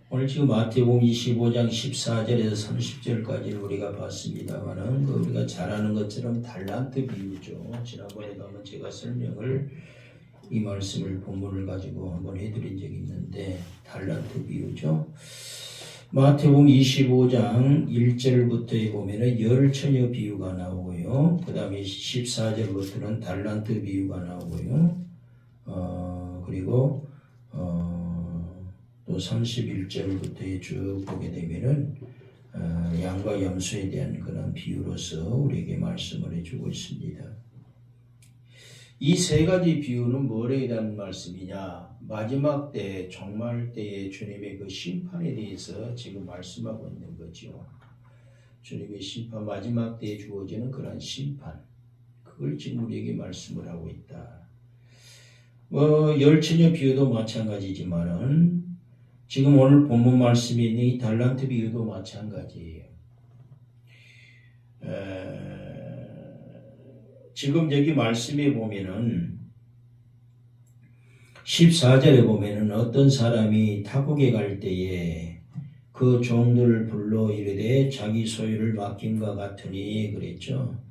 오늘 지금 마태복음 25장 14절에서 30절까지를 우리가 봤습니다만은 우리가 잘 아는 것처럼 달란트 비유죠. 지난번에도 한번 제가 설명을 이 말씀을 본문을 가지고 한번 해드린 적이 있는데 달란트 비유죠. 마태복음 25장 1절부터에 보면은 열처녀 비유가 나오고요. 그 다음에 14절부터는 달란트 비유가 나오고요. 그리고 또 31절부터 쭉 보게 되면은 양과 염소에 대한 그런 비유로서 우리에게 말씀을 해주고 있습니다. 이 세 가지 비유는 뭐에 대한 말씀이냐? 마지막 때, 종말 때의 주님의 그 심판에 대해서 지금 말씀하고 있는 거죠. 주님의 심판, 마지막 때에 주어지는 그런 심판, 그걸 지금 우리에게 말씀을 하고 있다. 열처녀 비유도 마찬가지지만은 지금 오늘 본문 말씀에 있는 이 달란트 비유도 마찬가지예요. 지금 여기 말씀에 보면은 14절에 보면은 어떤 사람이 타국에 갈 때에 그 종들을 불러 이르되 자기 소유를 맡김과 같으니 그랬죠.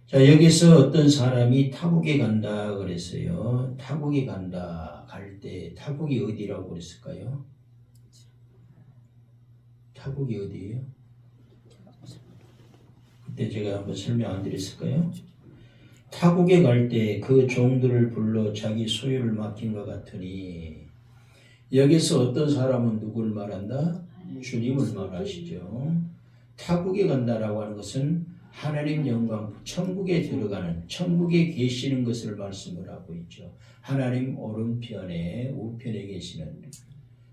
자, 여기서 어떤 사람이 타국에 간다 그랬어요. 타국에 간다 갈 때 타국이 어디라고 그랬을까요? 타국이 어디예요? 그때 제가 한번 설명 안 드렸을까요? 타국에 갈 때 그 종들을 불러 자기 소유를 맡긴 것 같으니 여기서 어떤 사람은 누구를 말한다? 주님을 말하시죠. 타국에 간다라고 하는 것은 하나님 영광, 천국에 들어가는, 천국에 계시는 것을 말씀을 하고 있죠. 하나님 오른편에, 우편에 계시는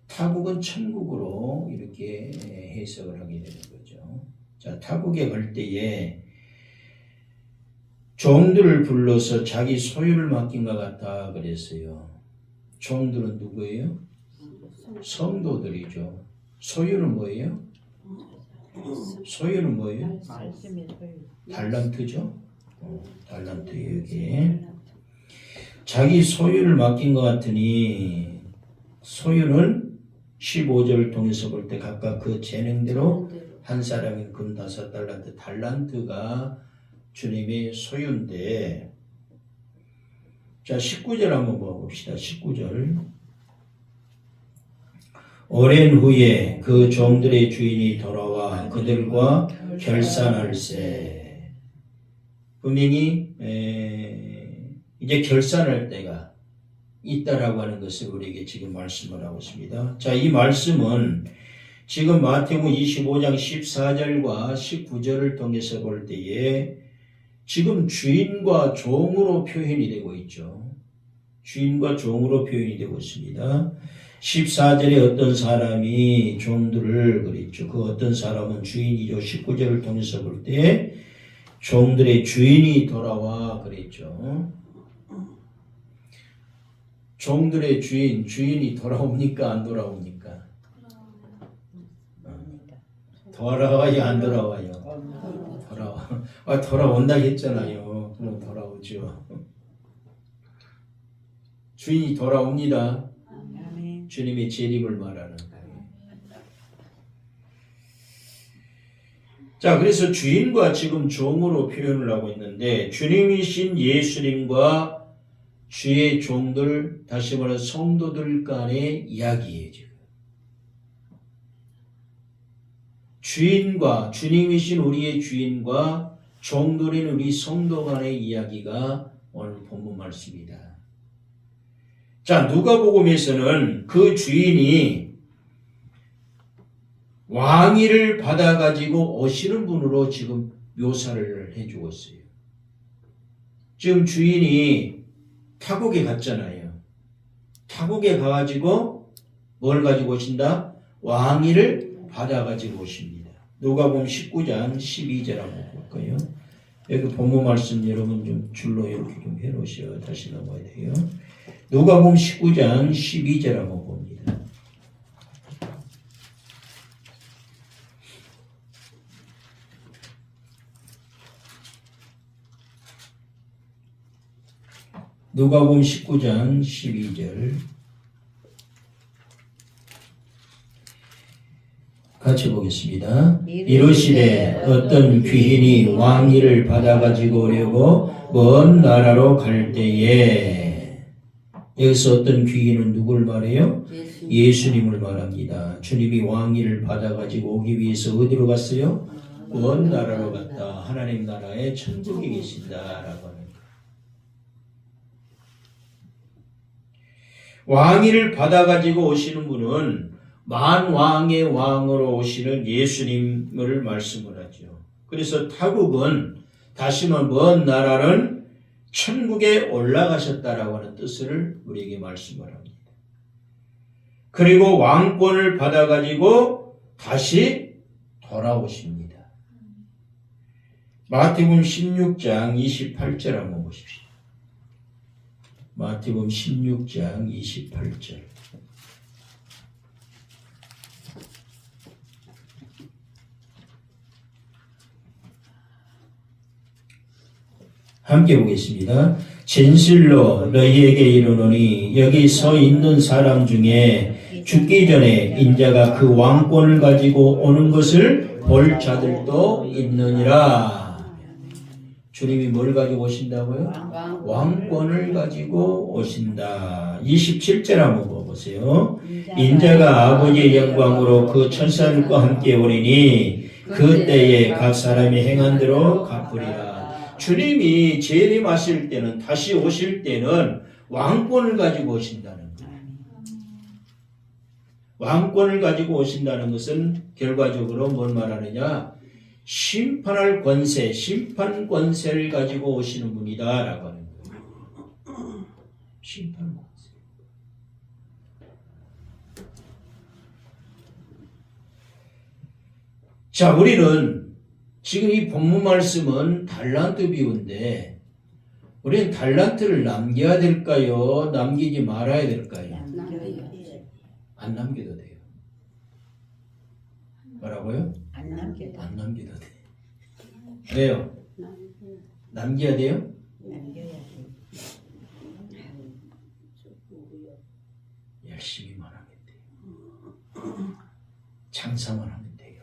타국은 천국으로 이렇게 해석을 하게 되는 거죠. 자, 타국에 갈 때에 종들을 불러서 자기 소유를 맡긴 것 같다 그랬어요. 종들은 누구예요? 성도들이죠. 소유는 뭐예요? 소유는 뭐예요? 달란트죠. 달란트 여기 자기 소유를 맡긴 것 같으니 소유는 15절을 통해서 볼 때 각각 그 재능대로 한 사람이 금 5달란트 달란트가 주님의 소유인데 자 19절 한번 봅시다. 19절 오랜 후에 그 종들의 주인이 돌아와 그들과 결산할세. 분명히 이제 결산할 때가 있다라고 하는 것을 우리에게 지금 말씀을 하고 있습니다. 자, 이 말씀은 지금 마태복음 25장 14절과 19절을 통해서 볼 때에 지금 주인과 종으로 표현이 되고 있죠. 주인과 종으로 표현이 되고 있습니다. 14절에 어떤 사람이 종들을 그랬죠. 그 어떤 사람은 주인이죠. 19절을 통해서 볼 때 종들의 주인이 돌아와 그랬죠. 종들의 주인이 돌아옵니까? 안 돌아옵니까? 돌아와요? 안 돌아와요? 돌아온다 했잖아요. 그럼 돌아오죠. 주인이 돌아옵니다. 주님의 재림을 말하는 거예요. 자, 그래서 주인과 지금 종으로 표현을 하고 있는데 주님이신 예수님과 주의 종들, 다시 말해 성도들 간의 이야기예요. 지금. 주인과 주님이신 우리의 주인과 종들인 우리 성도 간의 이야기가 오늘 본문 말씀입니다. 자, 누가복음에서는 그 주인이 왕위를 받아가지고 오시는 분으로 지금 묘사를 해주고 있어요. 지금 주인이 타국에 갔잖아요. 타국에 가가지고 뭘 가지고 오신다? 왕위를 받아가지고 오십니다. 누가복음 19장 12절 한번 볼까요? 여기 본문 말씀 여러분 좀 줄로 이렇게 좀 해놓으셔. 다시 넘어야 돼요. 누가복음 19장 12절 한번 봅니다. 누가복음 19장 12절 같이 보겠습니다. 이르시되 어떤 귀인이 왕위를 받아가지고 오려고 먼 나라로 갈 때에, 여기서 어떤 귀인은 누굴 말해요? 예수님을 말합니다. 주님이 왕위를 받아가지고 오기 위해서 어디로 갔어요? 먼 나라로 갔다. 하나님 나라에 천국에 계신다라고 하는 거예요. 왕위를 받아가지고 오시는 분은 만왕의 왕으로 오시는 예수님을 말씀을 하죠. 그래서 타국은, 다시 말하면 먼 나라는 천국에 올라가셨다라고 하는 뜻을 우리에게 말씀을 합니다. 그리고 왕권을 받아가지고 다시 돌아오십니다. 마태복음 16장 28절 한번 보십시오. 마태복음 16장 28절. 함께 보겠습니다. 진실로 너희에게 이르노니 여기 서 있는 사람 중에 죽기 전에 인자가 그 왕권을 가지고 오는 것을 볼 자들도 있느니라. 주님이 뭘 가지고 오신다고요? 왕권을 가지고 오신다. 27절 한번 보세요. 인자가 아버지의 영광으로 그 천사들과 함께 오리니 그때에 각 사람이 행한 대로 갚으리라. 주님이 재림하실 때는, 다시 오실 때는 왕권을 가지고 오신다는 거예요. 왕권을 가지고 오신다는 것은 결과적으로 뭘 말하느냐? 심판할 권세, 심판 권세를 가지고 오시는 분이다라고 하는 거예요. 심판 권세. 자, 우리는 지금 이 본문 말씀은 달란트 비유인데, 우리는 달란트를 남겨야 될까요? 남기지 말아야 될까요? 안 남겨도 돼요. 뭐라고요? 안 남겨도 돼요. 왜요? 남겨야 돼요? 열심히만 하면 돼요. 장사만 하면 돼요.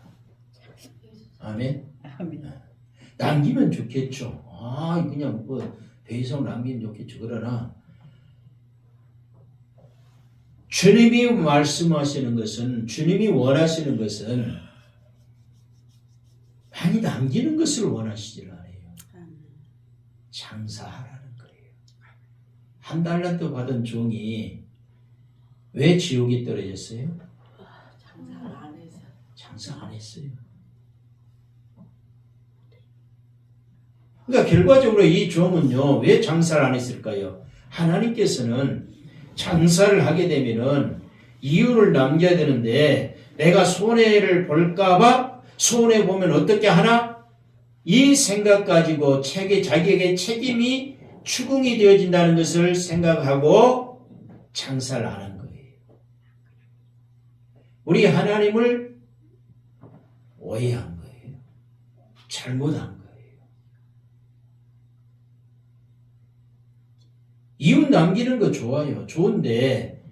아멘? 남기면 좋겠죠. 그냥 더 이상 남기면 좋겠죠. 그러나 주님이 말씀하시는 것은, 주님이 원하시는 것은 많이 남기는 것을 원하시질 않아요. 장사하라는 거예요. 한 달란트 받은 종이 왜 지옥에 떨어졌어요? 장사 안 했어요. 그러니까 결과적으로 이 종은요, 왜 장사를 안 했을까요? 하나님께서는 장사를 하게 되면은 이유를 남겨야 되는데, 내가 손해를 볼까봐 손해보면 어떻게 하나? 이 생각 가지고 자기에게 책임이 추궁이 되어진다는 것을 생각하고 장사를 안 한 거예요. 우리 하나님을 오해한 거예요. 잘못한 거예요. 이윤 남기는 거 좋아요. 좋은데,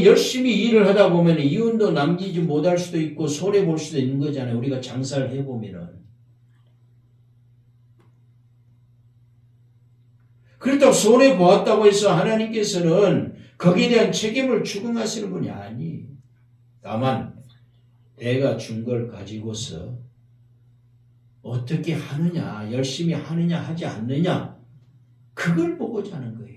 열심히 일을 하다 보면 이윤도 남기지 못할 수도 있고 손해볼 수도 있는 거잖아요. 우리가 장사를 해보면은. 그렇다고 손해보았다고 해서 하나님께서는 거기에 대한 책임을 추궁하시는 분이 아니에요. 다만 내가 준 걸 가지고서 어떻게 하느냐, 열심히 하느냐 하지 않느냐, 그걸 보고자 하는 거예요.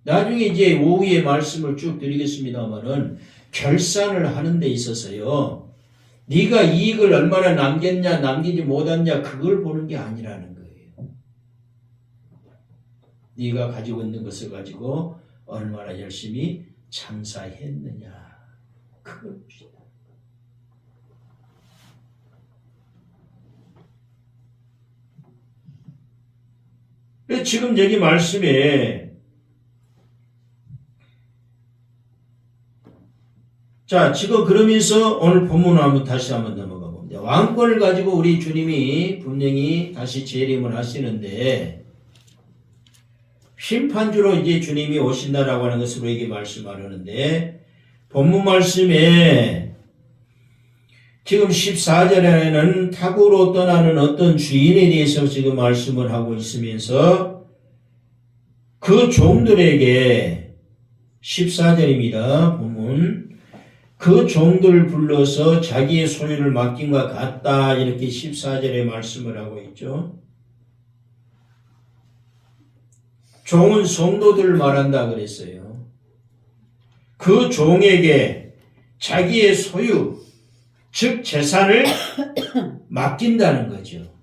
나중에 이제 오후에 말씀을 쭉 드리겠습니다만은, 결산을 하는 데 있어서요, 네가 이익을 얼마나 남겼냐 남기지 못했냐 그걸 보는 게 아니라는 거예요. 네가 가지고 있는 것을 가지고 얼마나 열심히 장사했느냐, 그걸 봅시다. 지금 여기 말씀에, 자, 지금 그러면서 오늘 본문을 한번 다시 한번 넘어가 봅니다. 왕권을 가지고 우리 주님이 분명히 다시 재림을 하시는데, 심판주로 이제 주님이 오신다라고 하는 것을 우리에게 말씀하려는데, 본문 말씀에 지금 14절에는 탁으로 떠나는 어떤 주인에 대해서 지금 말씀을 하고 있으면서 그 종들에게 14절입니다. 본문. 그 종들을 불러서 자기의 소유를 맡김과 같다. 이렇게 14절에 말씀을 하고 있죠. 종은 성도들을 말한다 그랬어요. 그 종에게 자기의 소유, 즉 재산을 맡긴다는 거죠.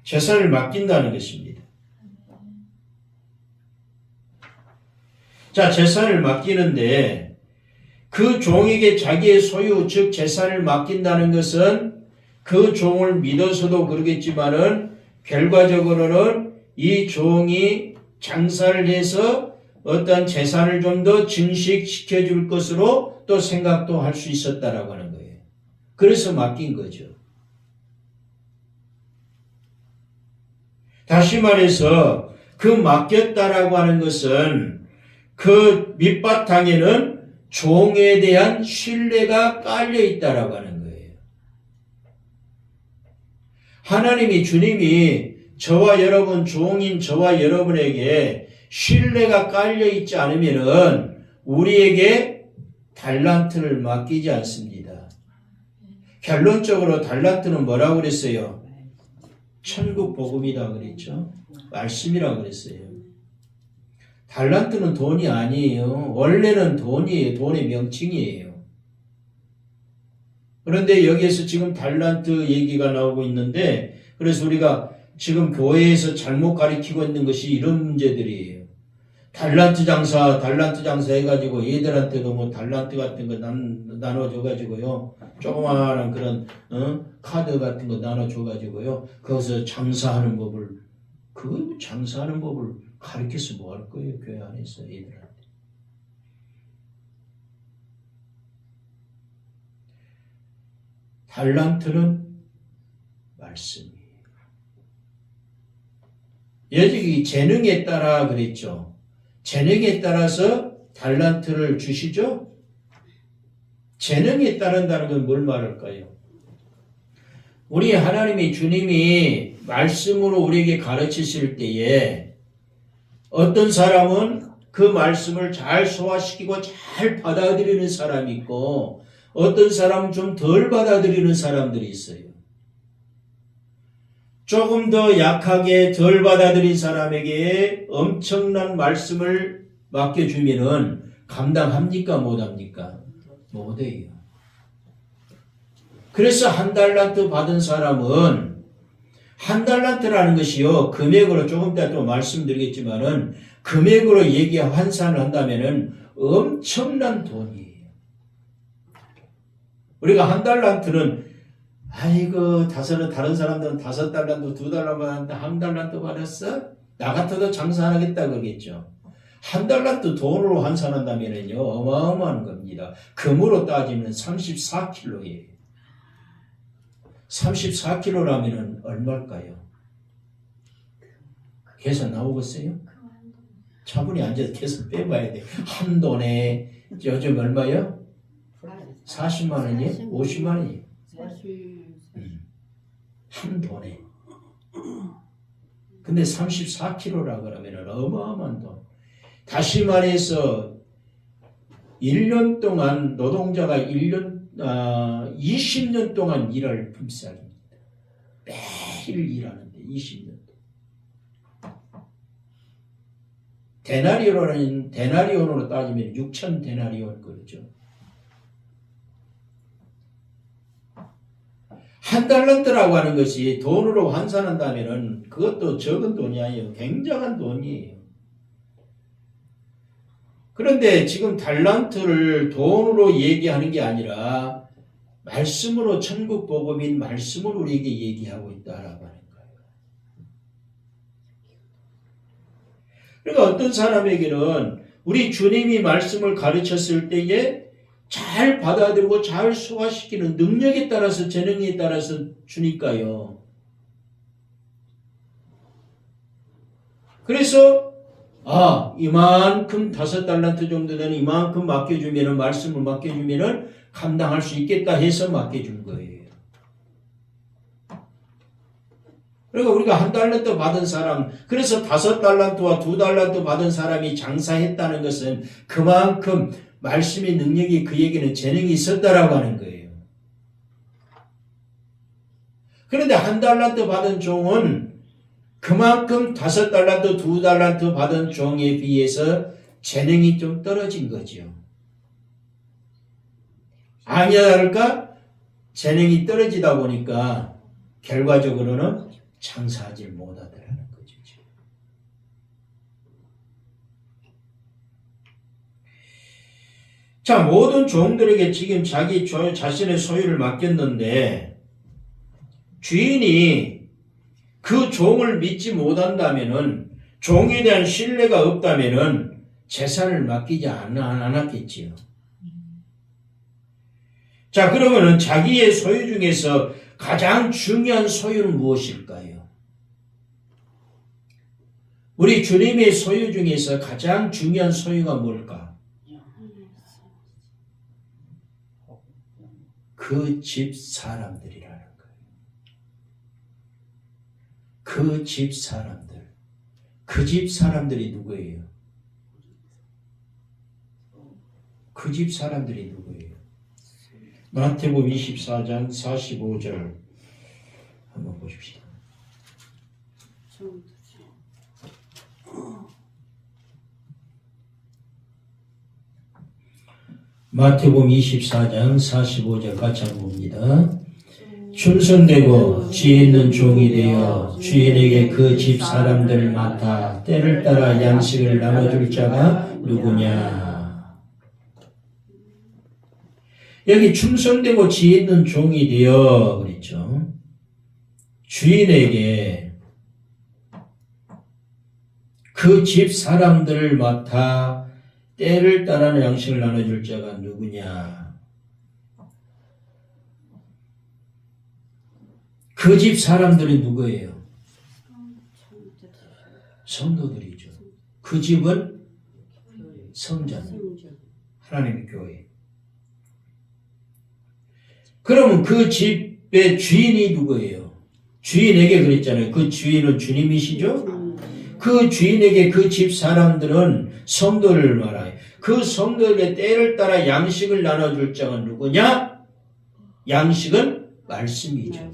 재산을 맡긴다는 것입니다. 자, 재산을 맡기는데 그 종에게 자기의 소유, 즉 재산을 맡긴다는 것은 그 종을 믿어서도 그러겠지만은 결과적으로는 이 종이 장사를 해서 어떤 재산을 좀 더 증식시켜 줄 것으로 또 생각도 할 수 있었다라고 하는 거예요. 그래서 맡긴 거죠. 다시 말해서 그 맡겼다라고 하는 것은 그 밑바탕에는 종에 대한 신뢰가 깔려 있다라고 하는 거예요. 하나님이 주님이 저와 여러분 종인 저와 여러분에게 신뢰가 깔려 있지 않으면은 우리에게 달란트를 맡기지 않습니다. 결론적으로 달란트는 뭐라고 그랬어요? 천국 복음이다 그랬죠. 말씀이라고 그랬어요. 달란트는 돈이 아니에요. 원래는 돈이에요. 돈의 명칭이에요. 그런데 여기에서 지금 달란트 얘기가 나오고 있는데 그래서 우리가 지금 교회에서 잘못 가르치고 있는 것이 이런 문제들이에요. 달란트 장사 해가지고 얘들한테도 뭐 달란트 같은 거 나눠줘가지고요. 조그마한 그런 카드 같은 거 나눠줘가지고요. 거기서 장사하는 법을 가르쳐서 뭐 할 거예요? 교회 안에서 얘들한테. 달란트는 말씀이에요. 여기 재능에 따라 그랬죠. 재능에 따라서 달란트를 주시죠. 재능에 따른다는 건 뭘 말할까요? 우리 하나님이 주님이 말씀으로 우리에게 가르치실 때에 어떤 사람은 그 말씀을 잘 소화시키고 잘 받아들이는 사람이 있고 어떤 사람은 좀 덜 받아들이는 사람들이 있어요. 조금 더 약하게 덜 받아들인 사람에게 엄청난 말씀을 맡겨주면은 감당합니까? 못합니까? 못해요. 그래서 한 달란트 받은 사람은 한 달란트라는 것이요. 금액으로 조금 이따 또 말씀드리겠지만은 금액으로 환산을 한다면은 엄청난 돈이에요. 우리가 한 달란트는 아이고 다른 사람들은 5달란트 2달란트 받았는데 한 달란트 받았어? 나 같아도 장사 안 하겠다 그러겠죠. 한 달란트 돈으로 환산한다면은요 어마어마한 겁니다. 금으로 따지면 34kg예요. 34kg라면은 얼마일까요? 계산 나오겠어요? 차분히 앉아서 계산 빼봐야 돼. 한 돈에 요즘 얼마요? 40만 원이요? 50만 원이요? 한 돈에. 근데 34kg라 그러면 어마어마한 돈. 다시 말해서 1년 동안 노동자가 20년 동안 일할 품삯입니다. 매일 일하는데 20년 동안. 데나리온으로 따지면 6천 데나리온 그러죠. 한 달란트라고 하는 것이 돈으로 환산한다면은 그것도 적은 돈이 아니에요. 굉장한 돈이에요. 그런데 지금 달란트를 돈으로 얘기하는 게 아니라 말씀으로 천국 복음인 말씀을 우리에게 얘기하고 있다라고 하는 거예요. 그러니까 어떤 사람에게는 우리 주님이 말씀을 가르쳤을 때에 잘 받아들이고 잘 소화시키는 능력에 따라서 재능에 따라서 주니까요. 그래서 이만큼 5달란트 정도 되는 이만큼 맡겨주면은, 말씀을 맡겨주면은 감당할 수 있겠다 해서 맡겨준 거예요. 그러니까 우리가 1달란트 받은 사람, 그래서 5달란트와 2달란트 받은 사람이 장사했다는 것은 그만큼 말씀의 능력이 그에게는 재능이 있었다라고 하는 거예요. 그런데 1달란트 받은 종은 그만큼 5달란트, 2달란트 받은 종에 비해서 재능이 좀 떨어진 거죠. 아니야 다를까? 재능이 떨어지다 보니까 결과적으로는 장사하지 못하더라는 거죠. 자, 모든 종들에게 지금 자기 자신의 소유를 맡겼는데 주인이 그 종을 믿지 못한다면은, 종에 대한 신뢰가 없다면은 재산을 맡기지 않았겠지요. 자, 그러면은 자기의 소유 중에서 가장 중요한 소유는 무엇일까요? 우리 주님의 소유 중에서 가장 중요한 소유가 뭘까? 그 집 사람들이라는 거예요. 그 집 사람들. 그 집 사람들이 누구예요? 그 집 사람들이 누구예요? 마태복음 24장 45절 한번 보십시다. 마태복음 24장 45절 같이 한번 봅니다. 충성되고 지혜 있는 종이 되어 주인에게 그 집 사람들을 맡아 때를 따라 양식을 나눠줄 자가 누구냐? 여기 충성되고 지혜 있는 종이 되어 그랬죠. 주인에게 그 집 사람들을 맡아 때를 따라 양식을 나눠줄 자가 누구냐? 그 집 사람들이 누구예요? 성도들이죠. 그 집은 성전, 하나님의 교회. 그러면 그 집의 주인이 누구예요? 주인에게 그랬잖아요. 그 주인은 주님이시죠? 그 주인에게 그 집 사람들은 성도를 말해요. 그 성도에게 때를 따라 양식을 나눠줄 자가 누구냐? 양식은 말씀이죠.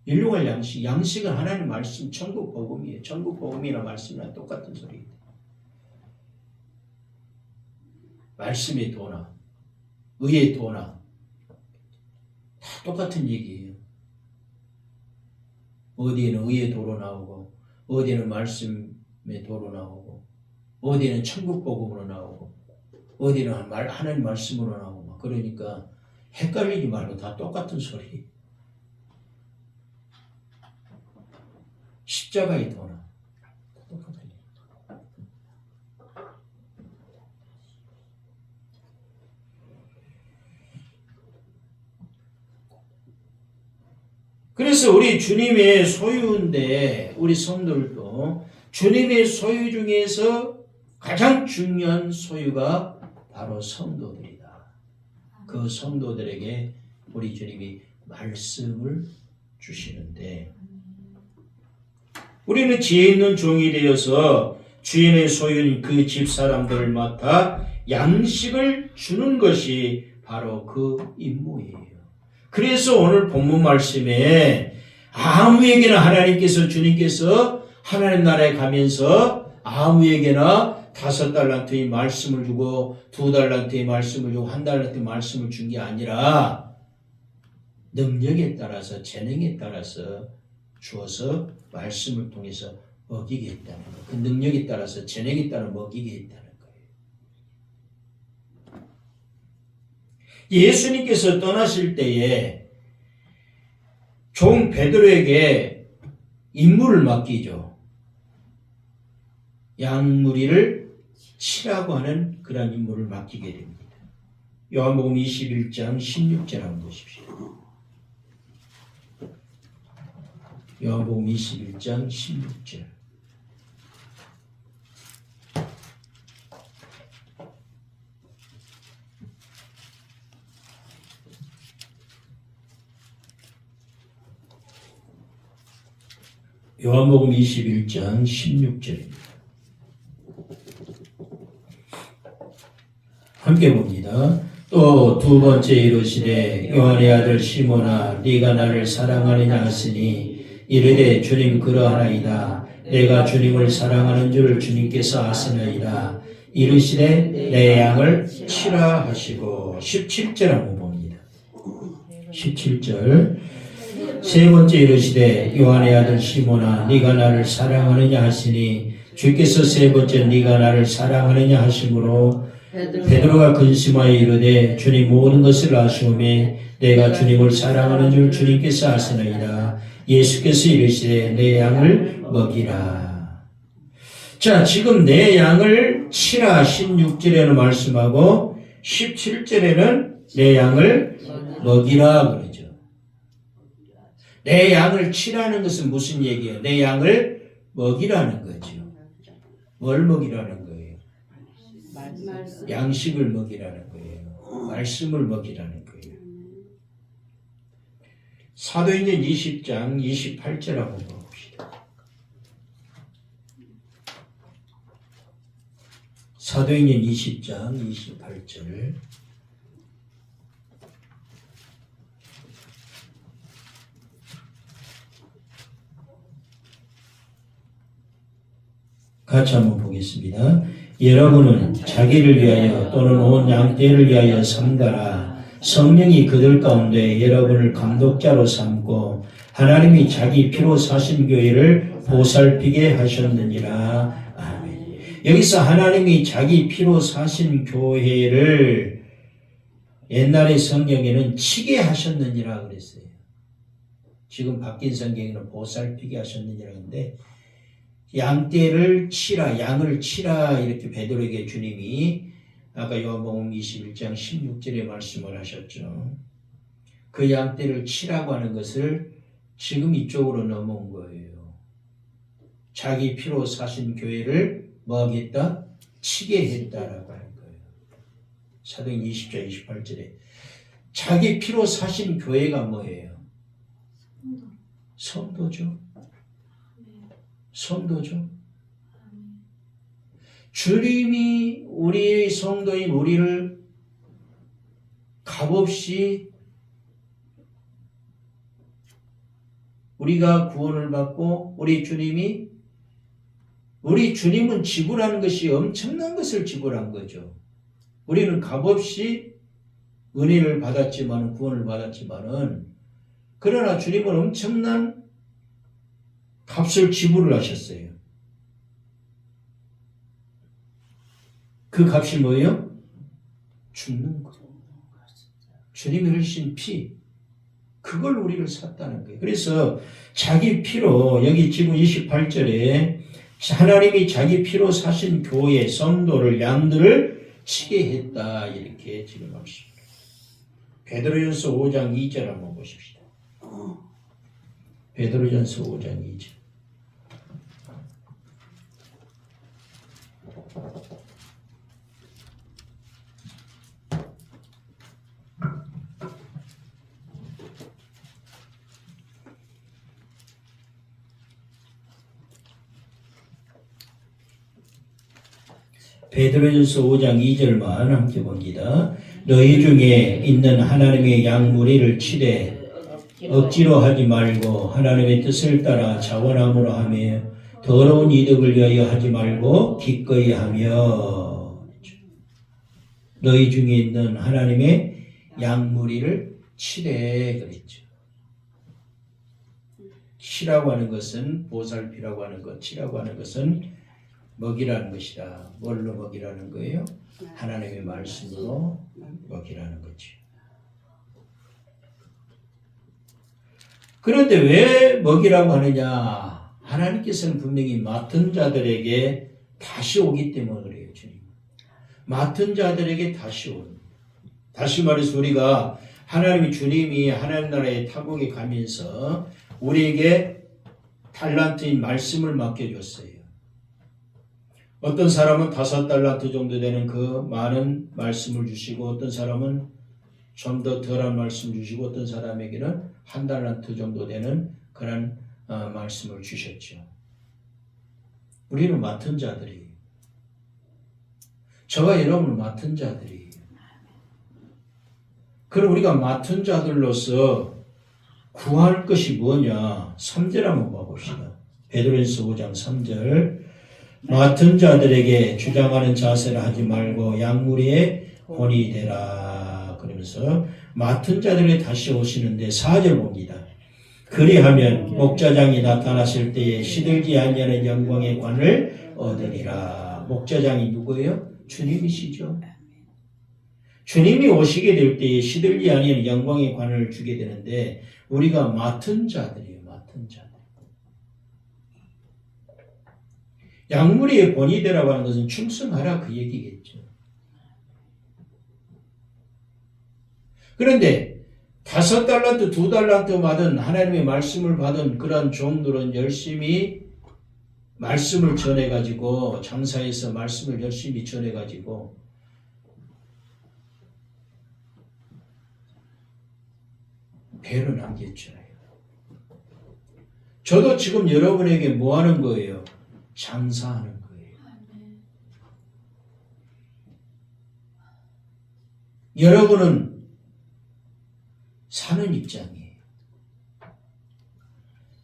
일용할 양식. 양식은 하나님 말씀, 천국 복음이에요. 천국 복음이나 말씀이나 똑같은 소리예요. 말씀의 도나, 의의 도나, 다 똑같은 얘기예요. 어디에는 의의 도로 나오고, 어디에는 말씀의 도로 나오고, 어디에는 천국 복음으로 나오고, 어디에는 하나님 말씀으로 나오고, 그러니까 헷갈리지 말고 다 똑같은 소리. 십자가의 도나, 똑같은 얘기. 그래서 우리 주님의 소유인데 우리 성도들도 주님의 소유 중에서 가장 중요한 소유가 바로 성도들이다. 그 성도들에게 우리 주님이 말씀을 주시는데 우리는 지혜 있는 종이 되어서 주인의 소유인 그 집 사람들을 맡아 양식을 주는 것이 바로 그 임무예요. 그래서 오늘 본문 말씀에 아무에게나 하나님께서 주님께서 하나님 나라에 가면서 아무에게나 5달란트의 말씀을 주고 2달란트의 말씀을 주고 1달란트의 말씀을 준 게 아니라 능력에 따라서 재능에 따라서 주어서 말씀을 통해서 먹이게 했다는 거예요. 그 능력에 따라서 재능에 따라 먹이게 했다는 거예요. 예수님께서 떠나실 때에 종 베드로에게 임무를 맡기죠. 양무리를 치라고 하는 그런 임무를 맡기게 됩니다. 요한복음 21장 16절 한번 보십시오. 요한복음 21장 16절. 요한복음 21장 16절입니다. 함께 봅니다. 또 두 번째 이르시되 요한의 아들 시몬아 네가 나를 사랑하느냐 하시니 이르되 주님 그러하나이다. 내가 주님을 사랑하는 줄 주님께서 아시나이다. 이르시되 내 양을 치라 하시고 17절 한번 봅니다. 17절 세 번째 이르시되 요한의 아들 시몬아 네가 나를 사랑하느냐 하시니 주께서 세 번째 네가 나를 사랑하느냐 하심으로 베드로가 근심하여 이르되 주님 모든 것을 아시오매 내가 주님을 사랑하는 줄 주님께서 아시나이다. 예수께서 이르시되 내 양을 먹이라. 자, 지금 내 양을 치라 16절에는 말씀하고 17절에는 내 양을 먹이라 그러죠. 내 양을 치라는 것은 무슨 얘기예요? 내 양을 먹이라는 거죠. 뭘 먹이라는 거예요? 양식을 먹이라는 거예요. 말씀을 먹이라는 거예요. 사도행전 20장 28절 한번 봅시다. 사도행전 20장 28절 같이 한번 보겠습니다. 여러분은 자기를 위하여 또는 온 양떼를 위하여 삼가라. 성령이 그들 가운데 여러분을 감독자로 삼고 하나님이 자기 피로 사신 교회를 보살피게 하셨느니라. 아멘. 여기서 하나님이 자기 피로 사신 교회를 옛날의 성경에는 치게 하셨느니라 그랬어요. 지금 바뀐 성경에는 보살피게 하셨느니라 하는데 양떼를 치라, 양을 치라 이렇게 베드로에게 주님이 아까 요한복음 21장 16절에 말씀을 하셨죠. 그 양떼를 치라고 하는 것을 지금 이쪽으로 넘어온 거예요. 자기 피로 사신 교회를 먹였다, 치게 했다라고 하는 거예요. 사도행전 20장 28절에 자기 피로 사신 교회가 뭐예요? 성도죠. 성도죠. 주님이 우리 성도인 우리를 값없이 우리가 구원을 받고 우리 주님은 지불하는 것이 엄청난 것을 지불한 거죠. 우리는 값없이 은혜를 받았지만 구원을 받았지만은 그러나 주님은 엄청난 값을 지불을 하셨어요. 그 값이 뭐예요? 죽는 것. 주님이 흘리신 피. 그걸 우리를 샀다는 거예요. 그래서 자기 피로 여기 지금 28절에 하나님이 자기 피로 사신 교회 성도를 양들을 치게 했다 이렇게 지금 말씀합니다. 베드로전서 5장 2절 한번 보십시다. 베드로전서 5장 2절. 베드로전서 5장 2절만 함께 봅니다. 너희 중에 있는 하나님의 양무리를 치되 억지로 하지 말고 하나님의 뜻을 따라 자원함으로 하며 더러운 이득을 위하여 하지 말고 기꺼이 하며 너희 중에 있는 하나님의 양무리를 치되 그랬죠. 치라고 하는 것은 보살피라고 하는 것, 치라고 하는 것은 먹이라는 것이다. 뭘로 먹이라는 거예요? 하나님의 말씀으로 먹이라는 거죠. 그런데 왜 먹이라고 하느냐? 하나님께서는 분명히 맡은 자들에게 다시 오기 때문에 그래요. 주님. 맡은 자들에게 다시 오는. 다시 말해서 우리가 주님이 하나님 나라의 타국에 가면서 우리에게 달란트인 말씀을 맡겨줬어요. 어떤 사람은 5달란트 정도 되는 그 많은 말씀을 주시고 어떤 사람은 좀 더 덜한 말씀 주시고 어떤 사람에게는 1달란트 정도 되는 그런 말씀을 주셨죠. 우리는 맡은 자들이에요. 저와 여러분은 맡은 자들이에요. 그럼 우리가 맡은 자들로서 구할 것이 뭐냐? 3절 한번 봐봅시다. 베드로전서 5장 3절. 맡은 자들에게 주장하는 자세를 하지 말고 양무리의 본이 되라. 그러면서 맡은 자들에게 다시 오시는데 4절 봅니다. 그리하면 목자장이 나타나실 때에 시들지 아니하는 영광의 관을 얻으리라. 목자장이 누구예요? 주님이시죠. 주님이 오시게 될 때에 시들지 아니하는 영광의 관을 주게 되는데 우리가 맡은 자들이에요. 맡은 자들. 양무리의 본이 되라고 하는 것은 충성하라 그 얘기겠죠. 그런데 5달란트, 2달란트 받은 하나님의 말씀을 받은 그런 종들은 열심히 말씀을 전해가지고 장사해서 말씀을 열심히 전해가지고 배를 남겼잖아요. 저도 지금 여러분에게 뭐 하는 거예요? 장사하는 거예요. 여러분은 사는 입장이에요.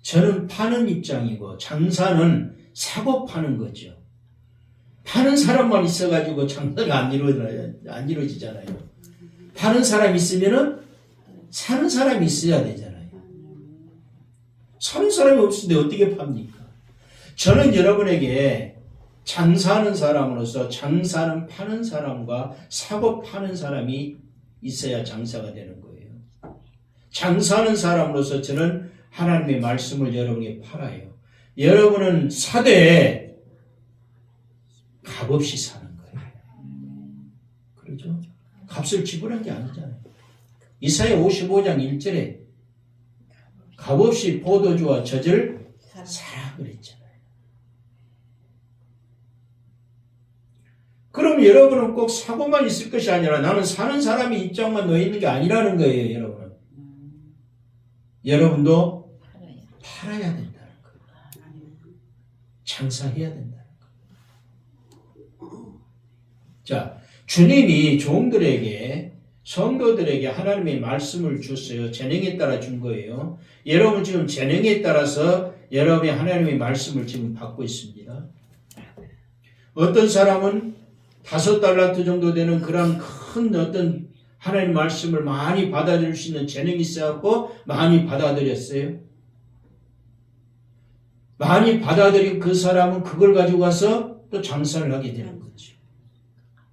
저는 파는 입장이고 장사는 사고 파는 거죠. 파는 사람만 있어가지고 장사가 안 이루어지잖아요. 파는 사람이 있으면은 사는 사람이 있어야 되잖아요. 사는 사람이 없는데 어떻게 팝니까? 저는 여러분에게 장사하는 사람으로서 장사는 파는 사람과 사고 파는 사람이 있어야 장사가 되는 거예요. 장사하는 사람으로서 저는 하나님의 말씀을 여러분에게 팔아요. 여러분은 사되 값없이 사는 거예요. 그렇죠? 값을 지불한 게 아니잖아요. 이사야 55장 1절에 값없이 포도주와 젖을 사라 그랬잖아요. 그럼 여러분은 꼭 사고만 있을 것이 아니라 나는 사는 사람이 입장만 놓여 있는 게 아니라는 거예요, 여러분. 여러분도 팔아야 된다는 거예요. 장사해야 된다는 거예요. 자, 주님이 종들에게 성도들에게 하나님의 말씀을 줬어요. 재능에 따라 준 거예요. 여러분 지금 재능에 따라서 여러분이 하나님의 말씀을 지금 받고 있습니다. 어떤 사람은 5달란트 정도 되는 그런 큰 어떤 하나님 말씀을 많이 받아들일 수 있는 재능이 있어갖고 많이 받아들였어요. 많이 받아들인 그 사람은 그걸 가지고 가서 또 장사를 하게 되는 거죠.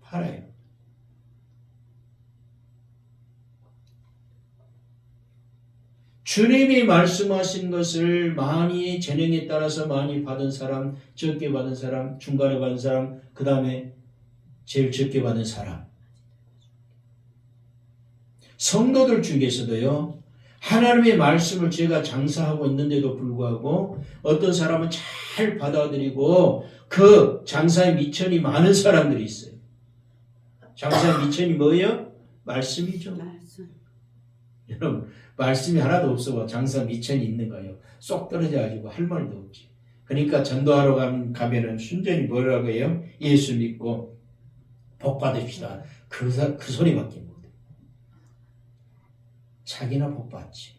팔아요. 주님이 말씀하신 것을 많이 재능에 따라서 많이 받은 사람, 적게 받은 사람, 중간에 받은 사람, 그 다음에 제일 적게 받은 사람. 성도들 중에서도요, 하나님의 말씀을 제가 장사하고 있는데도 불구하고 어떤 사람은 잘 받아들이고 그 장사에 미천이 많은 사람들이 있어요. 장사에 미천이 뭐예요? 말씀이죠. 여러분, 말씀이 하나도 없어 장사 미천이 있는 거예요. 쏙 떨어져가지고 할 말도 없지. 그러니까 전도하러 가면은 순전히 뭐라고 해요? 예수 믿고 복 받읍시다. 그 소리밖에 못해. 자기나 복 받지.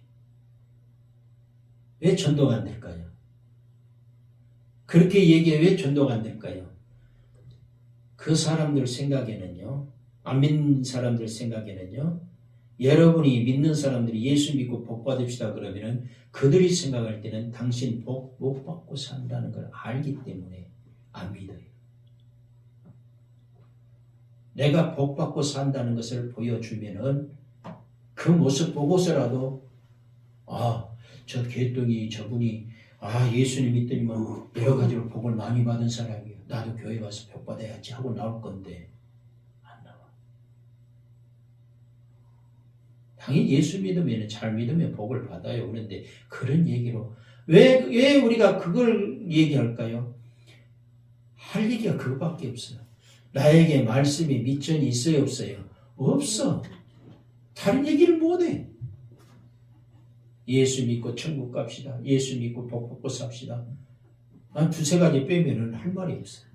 왜 전도가 안 될까요? 그렇게 얘기해 왜 전도가 안 될까요? 그 사람들 생각에는요, 안 믿는 사람들 생각에는요, 여러분이 믿는 사람들이 예수 믿고 복 받읍시다 그러면은 그들이 생각할 때는 당신 복 못 받고 산다는 걸 알기 때문에 안 믿어요. 내가 복 받고 산다는 것을 보여주면은 그 모습 보고서라도 저 개똥이 저분이 예수님 믿더니만 여러 가지로 복을 많이 받은 사람이에요. 나도 교회 와서 복 받아야지 하고 나올 건데 안 나와. 당연히 예수 믿으면 잘 믿으면 복을 받아요. 그런데 그런 얘기로 왜 우리가 그걸 얘기할까요? 할 얘기가 그거밖에 없어요. 나에게 말씀이 미천이 있어요, 없어요? 없어. 다른 얘기를 못해. 예수 믿고 천국 갑시다. 예수 믿고 복 받고 삽시다. 한 두세 가지 빼면은 할 말이 없어요.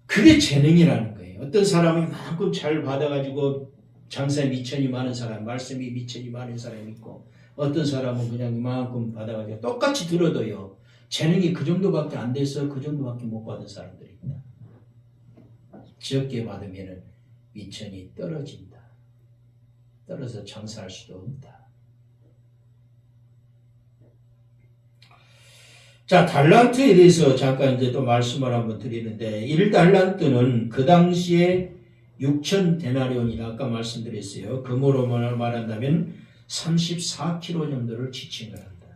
그게 재능이라는 거예요. 어떤 사람이 만큼 잘 받아가지고 장사에 미천이 많은 사람, 말씀이 미천이 많은 사람이 있고, 어떤 사람은 그냥 이만큼 받아가지고 똑같이 들어도요, 재능이 그 정도밖에 안 돼서 그 정도밖에 못 받은 사람들이 있다. 적게 받으면 미천이 떨어진다. 떨어져 장사할 수도 없다. 자, 달란트에 대해서 잠깐 이제 또 말씀을 한번 드리는데, 1달란트는 그 당시에 6,000데나리온이다. 아까 말씀드렸어요. 금으로 말한다면 34kg 정도를 지칭을 한다.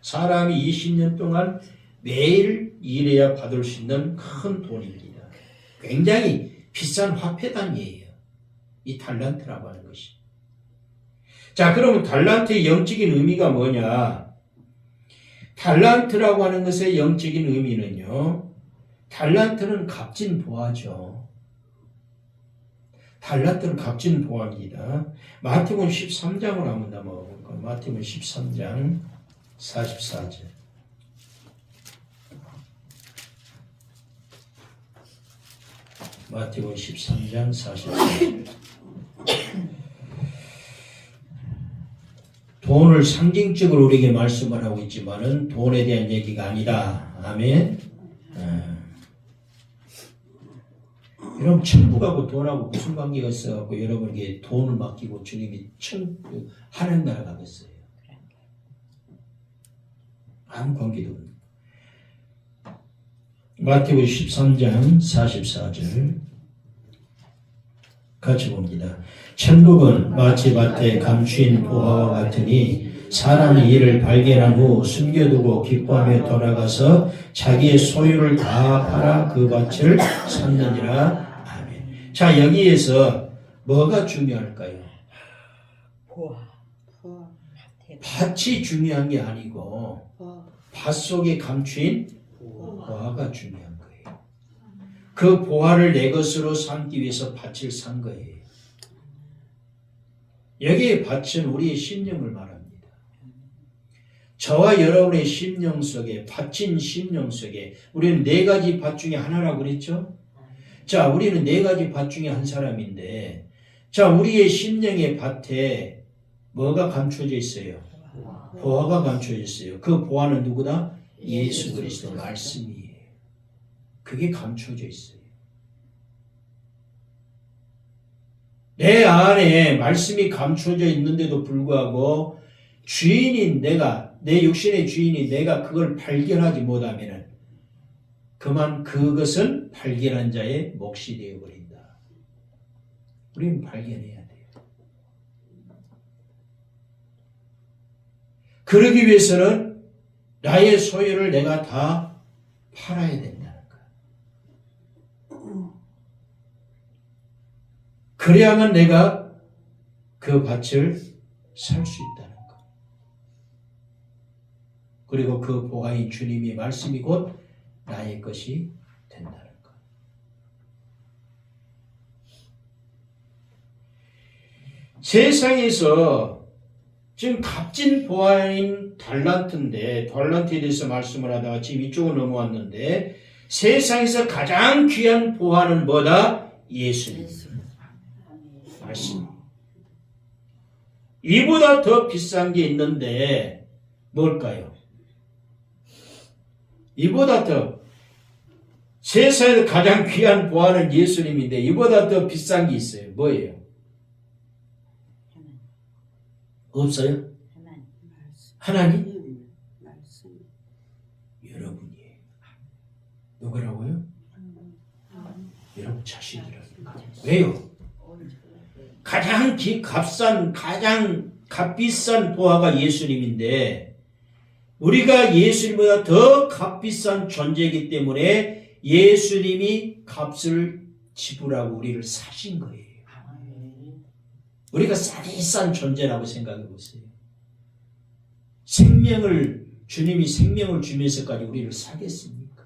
사람이 20년 동안 매일 일해야 받을 수 있는 큰 돈입니다. 굉장히 비싼 화폐단위예요. 이 달란트라고 하는 것이. 자, 그러면 달란트의 영적인 의미가 뭐냐? 달란트라고 하는 것의 영적인 의미는요, 달란트는 값진 보화죠. 달란트는 값진 보화입니다. 마태복음 13장으로 한번 넘어가 볼까요? 마태복음 13장 44절. 마태복음 13장 44절. 돈을 상징적으로 우리에게 말씀을 하고 있지만은 돈에 대한 얘기가 아니다. 아멘. 여러분, 천국하고 돈하고 무슨 관계가 있어갖고 여러분에게 돈을 맡기고 주님이 하나님 나라 가겠어요? 아무 관계도 없는. 마태복음 13장 44절 같이 봅니다. 천국은 마치 밭에 감추인 보화와 같으니 사람이 이를 발견한 후 숨겨두고 기뻐하며 돌아가서 자기의 소유를 다 팔아 그 밭을 샀느니라. 아멘. 자, 여기에서 뭐가 중요할까요? 밭이 중요한 게 아니고 밭 속에 감추인 보화가 중요한 거예요. 그 보화를 내 것으로 삼기 위해서 밭을 산 거예요. 여기에 밭은 우리의 심령을 말합니다. 저와 여러분의 심령 속에, 밭인 심령 속에, 우리는 네 가지 밭 중에 하나라고 그랬죠? 자, 우리는 네 가지 밭 중에 한 사람인데, 자, 우리의 심령의 밭에 뭐가 감춰져 있어요? 보화가 감춰져 있어요. 그 보화는 누구다? 예수 그리스도 말씀이에요. 그게 감춰져 있어요. 내 안에 말씀이 감춰져 있는데도 불구하고 주인인 내가, 내 육신의 주인이 내가 그걸 발견하지 못하면 그만 그것은 발견한 자의 몫이 되어버린다. 우리는 발견해야 돼요. 그러기 위해서는 나의 소유를 내가 다 팔아야 된다는 거야. 그래야만 내가 그 밭을 살 수 있다는 거. 그리고 그 보화인 주님이 말씀이 곧 나의 것이 된다는 거. 세상에서 지금 값진 보화인 달란트인데, 달란트에 대해서 말씀을 하다가 지금 이쪽으로 넘어왔는데, 세상에서 가장 귀한 보화는 뭐다? 예수님. 말씀. 이보다 더 비싼 게 있는데 뭘까요? 이보다 더 세상에서 가장 귀한 보화는 예수님인데 이보다 더 비싼 게 있어요. 뭐예요? 없어요? 하나님? 여러분이에요. 누구라고요? 여러분 자신이라니까. 왜요? 가장 가장 값비싼 보화가 예수님인데 우리가 예수님보다 더 값비싼 존재이기 때문에 예수님이 값을 지불하고 우리를 사신 거예요. 우리가 싸디싼 존재라고 생각해 보세요. 주님이 생명을 주면서까지 우리를 사겠습니까?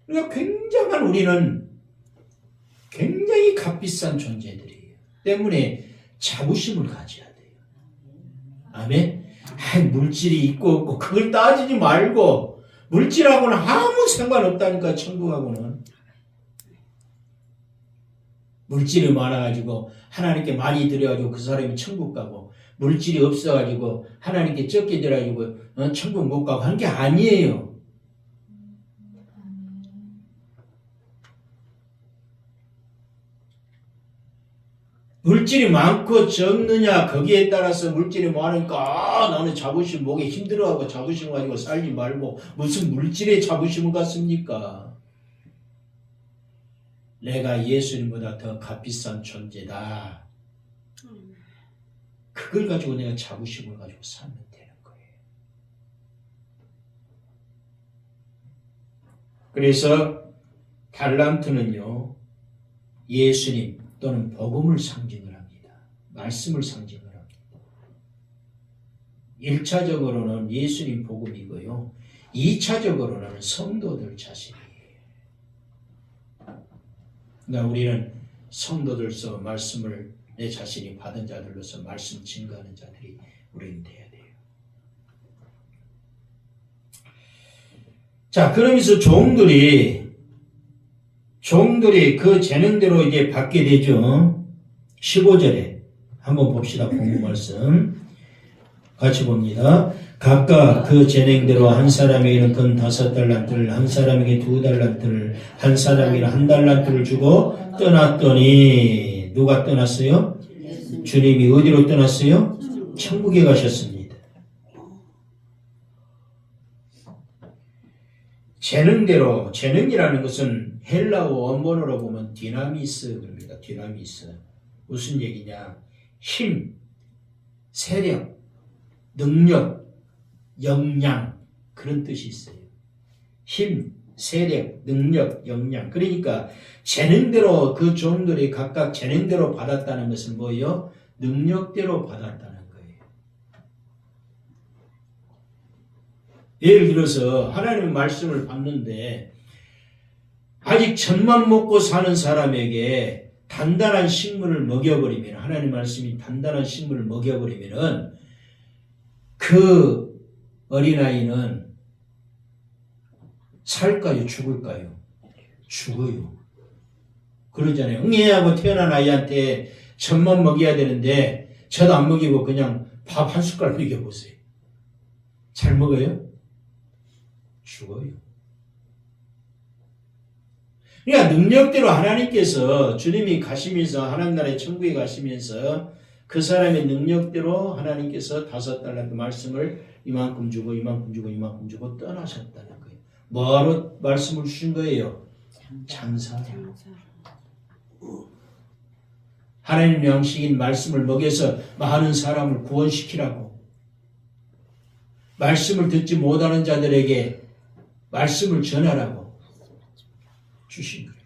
그러니까 우리는 굉장히 값비싼 존재들이에요. 때문에 자부심을 가져야 돼요. 아멘? 물질이 있고 없고 그걸 따지지 말고, 물질하고는 아무 상관없다니까. 천국하고는 물질이 많아가지고 하나님께 많이 드려가지고 그 사람이 천국 가고, 물질이 없어가지고 하나님께 적게 드려가지고 천국 못 가고 하는 게 아니에요. 물질이 많고 적느냐 거기에 따라서 물질이 많으니까 나는 자부심 목에 힘들어하고 자부심 가지고 살지 말고 무슨 물질에 자부심을 갖습니까? 내가 예수님보다 더 값비싼 존재다. 그걸 가지고 내가 자부심을 가지고 살면 되는 거예요. 그래서 달란트는요, 예수님 또는 복음을 상징을 합니다. 말씀을 상징을 합니다. 1차적으로는 예수님 복음이고요. 2차적으로는 성도들 자신이에요. 그러니까 우리는 성도들로서 말씀을 내 자신이 받은 자들로서 말씀 증거하는 자들이 우리는 돼야 돼요. 자, 그러면서 종들이 그 재능대로 이제 받게 되죠. 15절에 한번 봅시다. 공부 말씀 같이 봅니다. 각각 그 재능대로 한 사람에게는 돈 5달란트를, 한 사람에게 2달란트를, 한 사람에게는 1달란트를 주고 떠났더니, 누가 떠났어요? 주님이 어디로 떠났어요? 천국에 가셨습니다. 재능대로, 재능이라는 것은 헬라어 원본어로 보면 디나미스입니다. 디나미스. 무슨 얘기냐? 힘, 세력, 능력, 역량, 그런 뜻이 있어요. 힘, 세력, 능력, 역량. 그러니까 재능대로 그 종들이 각각 재능대로 받았다는 것은 뭐예요? 능력대로 받았다는 거예요. 예를 들어서 하나님의 말씀을 받는데 아직 젖만 먹고 사는 사람에게 단단한 식물을 먹여버리면, 하나님 말씀이 단단한 식물을 먹여버리면은 그 어린아이는 살까요? 죽을까요? 죽어요. 그러잖아요. 응애하고 태어난 아이한테 젖만 먹여야 되는데 젖 안 먹이고 그냥 밥 한 숟갈 먹여보세요. 잘 먹어요? 죽어요. 그러니까 능력대로 하나님께서, 주님이 가시면서 하나님 나라의 천국에 가시면서 그 사람의 능력대로 하나님께서 5달란트 말씀을 이만큼 주고 이만큼 주고 이만큼 주고 떠나셨다는 거예요. 뭐하러 말씀을 주신 거예요? 장사로. 하나님 양식인 말씀을 먹여서 많은 사람을 구원시키라고, 말씀을 듣지 못하는 자들에게 말씀을 전하라고 주신 거예요.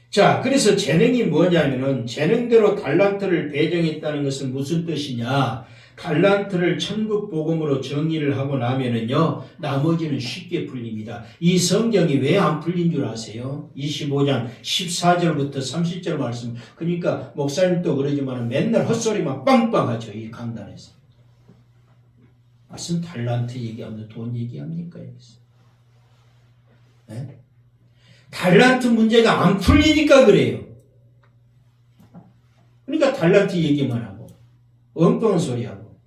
자, 그래서 재능이 뭐냐면은, 재능대로 달란트를 배정했다는 것은 무슨 뜻이냐? 달란트를 천국 복음으로 정의를 하고 나면은요, 나머지는 쉽게 풀립니다. 이 성경이 왜 안 풀린 줄 아세요? 25장 14절부터 30절 말씀. 그러니까 목사님도 그러지만 맨날 헛소리만 빵빵 하죠, 이 강단에서. 무슨 달란트 얘기하면서 돈 얘기합니까, 여기서? 네? 달란트 문제가 안 풀리니까 그래요. 그러니까 달란트 얘기만 하고 엉뚱한 소리 하고,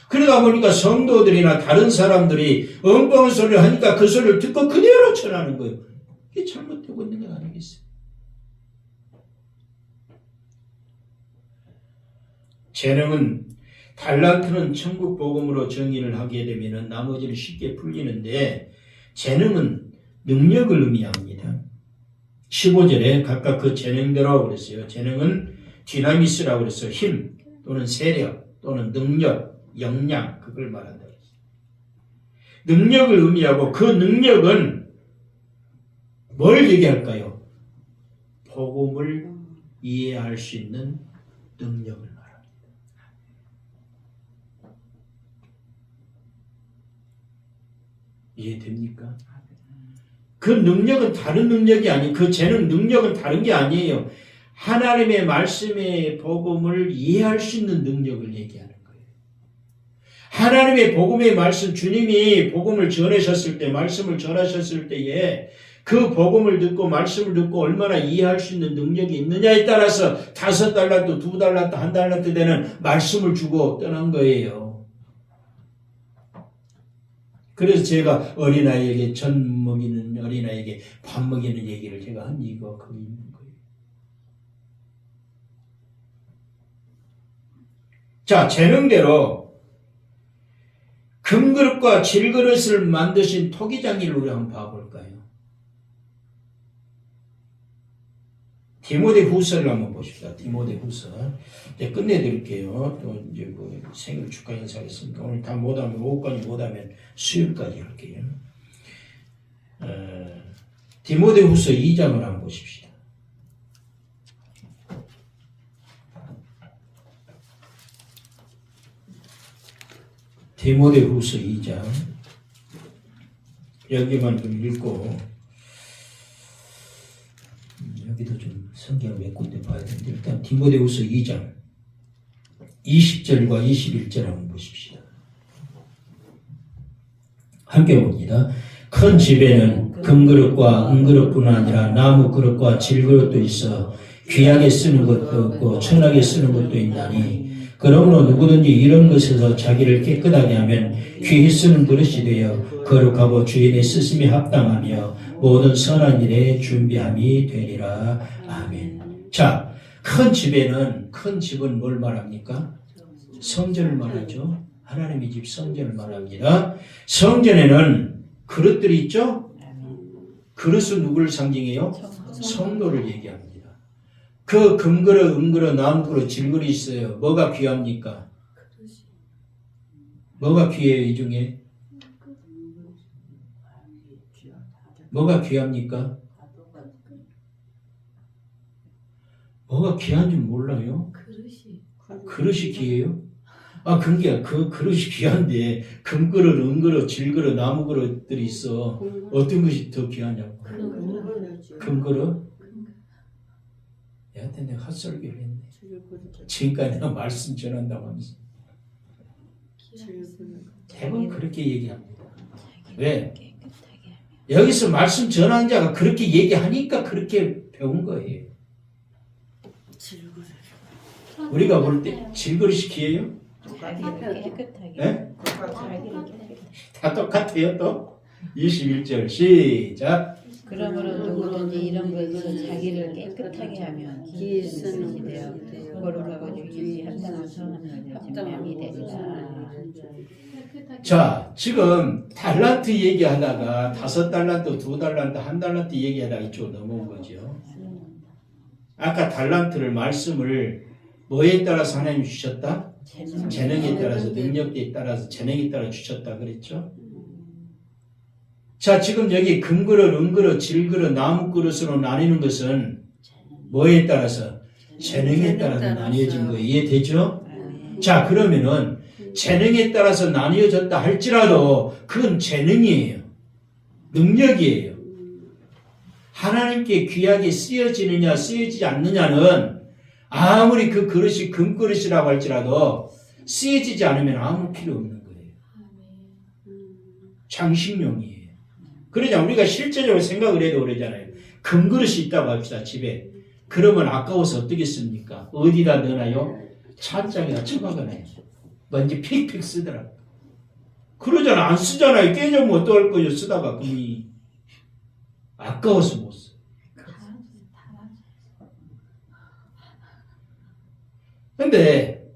그러다 보니까 성도들이나 다른 사람들이 엉뚱한 소리를 하니까 그 소리를 듣고 그대로 전하는 거예요. 이게 잘못되고 있는 거 아니겠어요? 재능은, 달란트는 천국 복음으로 정의를 하게 되면 나머지는 쉽게 풀리는데, 재능은 능력을 의미합니다. 15절에 각각 그 재능대로 그랬어요. 재능은 디나미스라고 그랬어요. 힘 또는 세력 또는 능력, 역량, 그걸 말한다. 능력을 의미하고 그 능력은 뭘 얘기할까요? 복음을 이해할 수 있는 능력을 말합니다. 이해됩니까? 그 능력은 다른 능력이 아니에요. 그 재능 능력은 다른 게 아니에요. 하나님의 말씀의 복음을 이해할 수 있는 능력을 얘기하는 거예요. 하나님의 복음의 말씀, 주님이 복음을 전하셨을 때, 말씀을 전하셨을 때에 그 복음을 듣고 말씀을 듣고 얼마나 이해할 수 있는 능력이 있느냐에 따라서 5달란트, 2달란트, 1달란트 되는 말씀을 주고 떠난 거예요. 그래서 제가 어린아이에게 전 먹이는 어린아이에게 밥 먹이는 얘기를 제가 한 이유가 거기 있는 거예요. 자, 재능대로 금그릇과 질그릇을 만드신 토기장이를 우리 한번 봐볼까요? 디모데후서를 한번 보십시다. 디모데후서. 이제 끝내드릴게요. 또 이제 뭐 생일 축하 인사하겠습니까? 오늘 다 못하면 오후까지 못하면 수요일까지 할게요. 디모데후서 2장을 한번 보십시다. 디모데후서 2장 여기만 좀 읽고 여기도 좀 성경을 몇 군데 봐야 되는데 일단 디모데후서 2장 20절과 21절 한번 보십시다. 함께 봅니다. 큰 집에는 금그릇과 은그릇뿐 아니라 나무 그릇과 질그릇도 있어 귀하게 쓰는 것도 없고 천하게 쓰는 것도 있나니 그러므로 누구든지 이런 것에서 자기를 깨끗하게 하면 귀히 쓰는 그릇이 되어 거룩하고 주인의 쓰심에 합당하며 모든 선한 일에 준비함이 되리라. 아멘. 자, 큰 집은 뭘 말합니까? 성전을 말하죠. 하나님의 집 성전을 말합니다. 성전에는 그릇들이 있죠? 그릇은 누구를 상징해요? 성도를 얘기합니다. 그 금그릇, 은그릇, 나무그릇, 질그릇이 있어요. 뭐가 귀합니까? 뭐가 귀해요, 이 중에? 뭐가 귀합니까? 뭐가 귀한 줄 몰라요? 그릇이 귀해요? 아, 그 그릇이 귀한데 금그릇, 은그릇, 질그릇, 나무그릇들이 있어. 어떤 것이 더 귀하냐고. 금그릇? 얘한테 내가 헛설기를 했네. 지금까지 내가 말씀 전한다고 하면서 대부분 그렇게 얘기합니다. 왜? 여기서 말씀 전하는 자가 그렇게 얘기하니까 그렇게 배운 거예요. 우리가 볼 때 질그릇이 귀해요? 네? 다 똑같아요 또? 21절 시작. 그러므로 누구든지 이런 것에서 자기를 깨끗하게 하면 귀히 쓰는 되어 거룩하고 주인이 합당한 선한 합당함이 되리라. 자, 지금 달란트 얘기하다가 5달란트, 2달란트, 1달란트 얘기하다가 이쪽으로 넘어온 거죠. 아까 달란트를 말씀을 뭐에 따라서 하나님 주셨다? 재능에 따라서, 능력에 따라서, 재능에 따라 주셨다 그랬죠. 자, 지금 여기 금그릇, 은그릇, 질그릇, 나무그릇으로 나뉘는 것은 뭐에 따라서? 재능에 따라서 나뉘어진 거 이해되죠? 자, 그러면은 재능에 따라서 나뉘어졌다 할지라도 그건 재능이에요. 능력이에요. 하나님께 귀하게 쓰여지느냐 쓰여지지 않느냐는 아무리 그 그릇이 금그릇이라고 할지라도 쓰여지지 않으면 아무 필요 없는 거예요. 장식용이에요. 그러자 우리가 실제적으로 생각을 해도 그러잖아요. 금그릇이 있다고 합시다, 집에. 그러면 아까워서 어떻게 씁니까? 어디다 넣나요? 찬장에다 처박아놔요. 먼지 픽픽 쓰더라. 그러잖아. 안 쓰잖아요. 깨져면 어떡할 거예요? 쓰다가 금이. 아까워서 못 써. 근데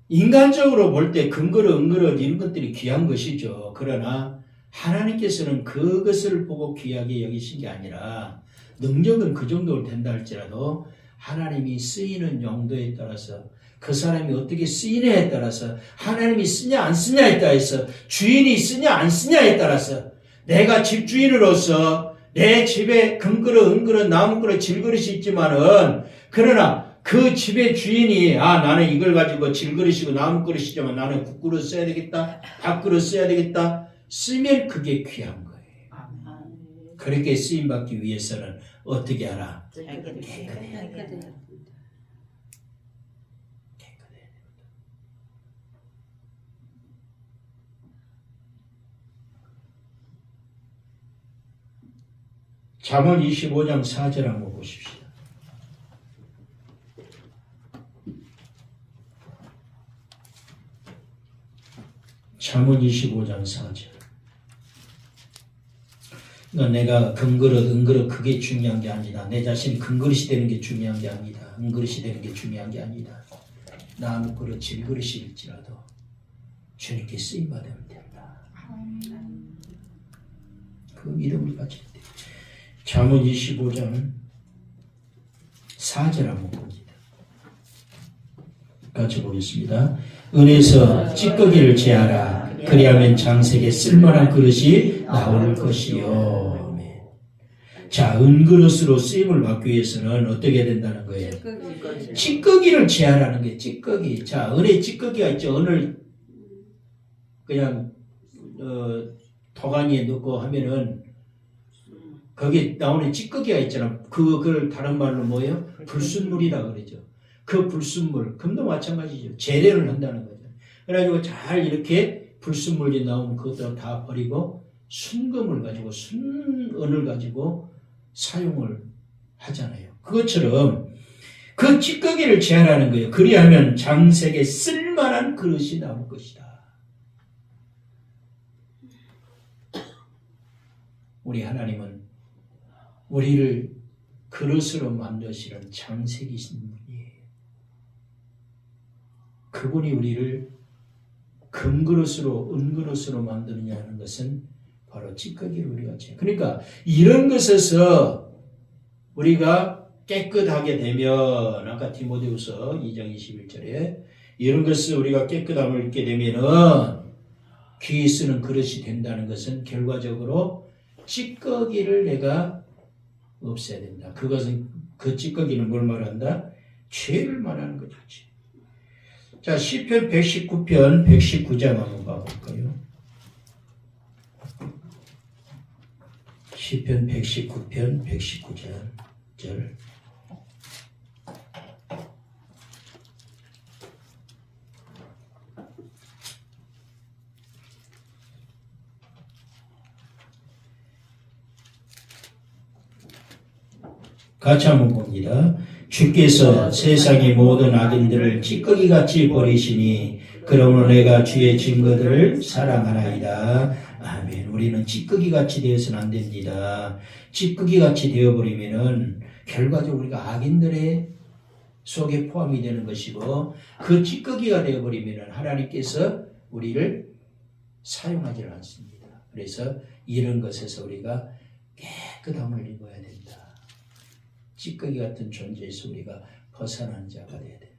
인간적으로 볼 때 금그릇, 은그릇 이런 것들이 귀한 것이죠. 그러나 하나님께서는 그것을 보고 귀하게 여기신 게 아니라 능력은 그 정도로 된다 할지라도 하나님이 쓰이는 용도에 따라서 그 사람이 어떻게 쓰이냐에 따라서 하나님이 쓰냐 안 쓰냐에 따라서 주인이 쓰냐 안 쓰냐에 따라서 내가 집주인으로서 내 집에 금그릇, 은그릇, 나무그릇, 질그릇이 있지만은 그러나 그 집의 주인이 나는 이걸 가지고 질그릇이고 나무그릇이지만 나는 국그릇 써야 되겠다, 밥그릇 써야 되겠다 쓰면 그게 귀한 거예요. 그렇게 쓰임받기 위해서는 어떻게 하라? 깨끗해야 된다. 잠언 25장 4절 한번 보십시다. 잠언 25장 4절. 그러니까 내가 금그릇, 은그릇 그게 중요한 게 아니다. 내 자신이 금그릇이 되는 게 중요한 게 아니다. 은그릇이 되는 게 중요한 게 아니다. 나무그릇, 질그릇일지라도 주님께 쓰임받으면 된다. 그 믿음을 가지고 잠언 25장 4절 한번 봅니다. 같이 보겠습니다. 은에서 찌꺼기를 제하라. 그리하면 장색에 쓸만한 그릇이 나올 것이요. 아멘. 자, 은그릇으로 쓰임을 받기 위해서는 어떻게 해야 된다는 거예요? 찌꺼기를 제하라는 게 찌꺼기. 자, 은에 찌꺼기가 있죠. 은을 그냥 도가니에 넣고 하면은 거기에 나오는 찌꺼기가 있잖아. 그걸 다른 말로 뭐예요? 불순물이라 그러죠. 그 불순물, 금도 마찬가지죠. 재래를 한다는 거죠. 그래가지고 잘 이렇게 불순물이 나오면 그것도 다 버리고 순금을 가지고 순은을 가지고 사용을 하잖아요. 그것처럼 그 찌꺼기를 제하라는 거예요. 그리하면 장색에 쓸만한 그릇이 나올 것이다. 우리 하나님은 우리를 그릇으로 만드시는 장색이신 분이에요. 그분이 우리를 금그릇으로 은그릇으로 만드느냐 하는 것은 바로 찌꺼기를 우리가 제. 그러니까 이런 것에서 우리가 깨끗하게 되면 아까 디모데후서 2장 21절에 이런 것을 우리가 깨끗함을 입게 되면은 귀 쓰는 그릇이 된다는 것은 결과적으로 찌꺼기를 내가 없애야 된다. 그것은 그 찌꺼기는 뭘 말한다? 죄를 말하는 거죠. 자, 시편 119편 119장 한번 봐볼까요? 시편 119편 119절. 같이 한번 봅니다. 주께서 세상의 모든 악인들을 찌꺼기같이 버리시니 그러므로 내가 주의 증거들을 사랑하나이다. 아멘. 우리는 찌꺼기같이 되어서는 안 됩니다. 찌꺼기같이 되어버리면은 결과적으로 우리가 악인들의 속에 포함이 되는 것이고 그 찌꺼기가 되어버리면은 하나님께서 우리를 사용하지 않습니다. 그래서 이런 것에서 우리가 깨끗함을 입어야 된다. 찌꺼기 같은 존재에서 우리가 벗어난 자가 되어야 된다.